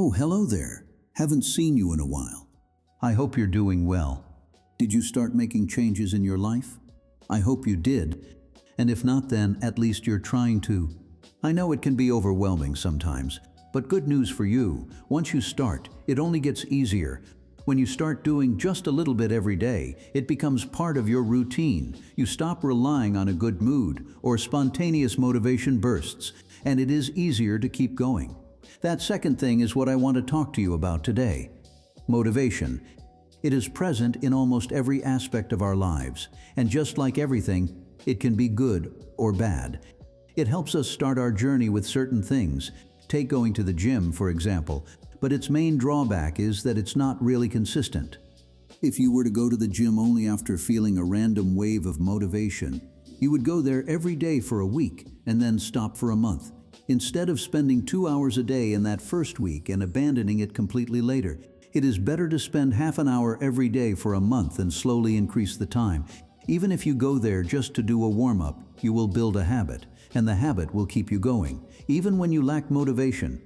Oh, hello there. Haven't seen you in a while. I hope you're doing well. Did you start making changes in your life? I hope you did. And if not, then at least you're trying to. I know it can be overwhelming sometimes, but good news for you. Once you start, it only gets easier. When you start doing just a little bit every day, it becomes part of your routine. You stop relying on a good mood or spontaneous motivation bursts, and it is easier to keep going. That second thing is what I want to talk to you about today. Motivation. It is present in almost every aspect of our lives, and just like everything, it can be good or bad. It helps us start our journey with certain things. Take going to the gym, for example, but its main drawback is that it's not really consistent. If you were to go to the gym only after feeling a random wave of motivation, you would go there every day for a week and then stop for a month. Instead of spending 2 hours a day in that first week and abandoning it completely later, it is better to spend half an hour every day for a month and slowly increase the time. Even if you go there just to do a warm-up, you will build a habit, and the habit will keep you going, even when you lack motivation.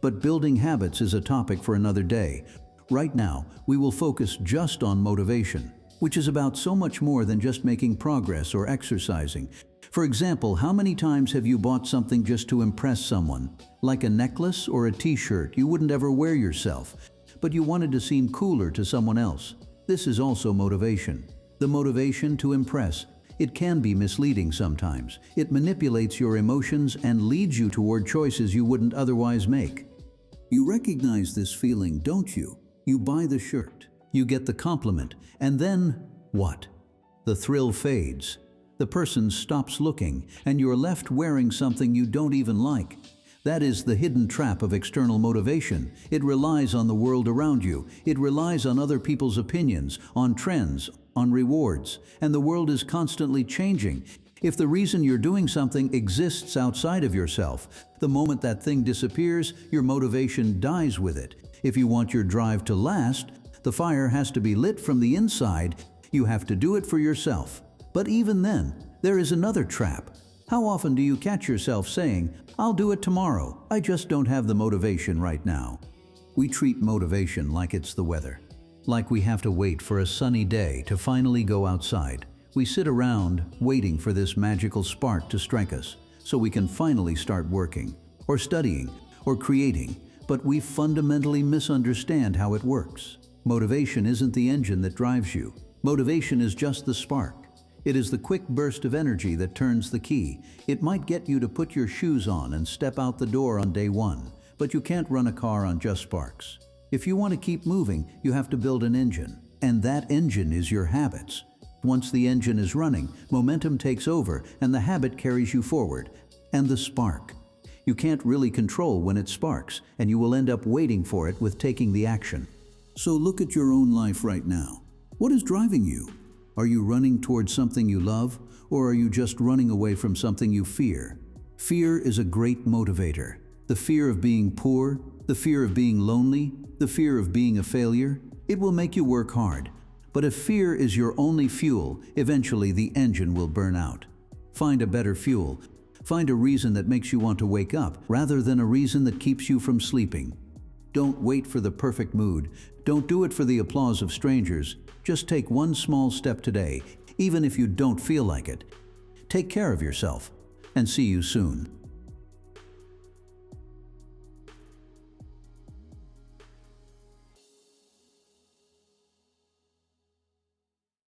But building habits is a topic for another day. Right now, we will focus just on motivation, which is about so much more than just making progress or exercising. For example, how many times have you bought something just to impress someone? Like a necklace or a t-shirt you wouldn't ever wear yourself, but you wanted to seem cooler to someone else. This is also motivation. The motivation to impress. It can be misleading sometimes. It manipulates your emotions and leads you toward choices you wouldn't otherwise make. You recognize this feeling, don't you? You buy the shirt, you get the compliment, and then what? The thrill fades. The person stops looking, and you're left wearing something you don't even like. That is the hidden trap of external motivation. It relies on the world around you. It relies on other people's opinions, on trends, on rewards, and the world is constantly changing. If the reason you're doing something exists outside of yourself, the moment that thing disappears, your motivation dies with it. If you want your drive to last, the fire has to be lit from the inside. You have to do it for yourself. But even then, there is another trap. How often do you catch yourself saying, "I'll do it tomorrow, I just don't have the motivation right now"? We treat motivation like it's the weather. Like we have to wait for a sunny day to finally go outside. We sit around waiting for this magical spark to strike us, so we can finally start working, or studying, or creating, but we fundamentally misunderstand how it works. Motivation isn't the engine that drives you. Motivation is just the spark. It is the quick burst of energy that turns the key. It might get you to put your shoes on and step out the door on day one, but you can't run a car on just sparks. If you want to keep moving, you have to build an engine, and that engine is your habits. Once the engine is running, momentum takes over, and the habit carries you forward. And the spark. You can't really control when it sparks, and you will end up waiting for it with taking the action. So look at your own life right now. What is driving you? Are you running towards something you love, or are you just running away from something you fear? Fear is a great motivator. The fear of being poor, the fear of being lonely, the fear of being a failure. It will make you work hard. But if fear is your only fuel, eventually the engine will burn out. Find a better fuel. Find a reason that makes you want to wake up, rather than a reason that keeps you from sleeping. Don't wait for the perfect mood. Don't do it for the applause of strangers. Just take one small step today, even if you don't feel like it. Take care of yourself, and see you soon.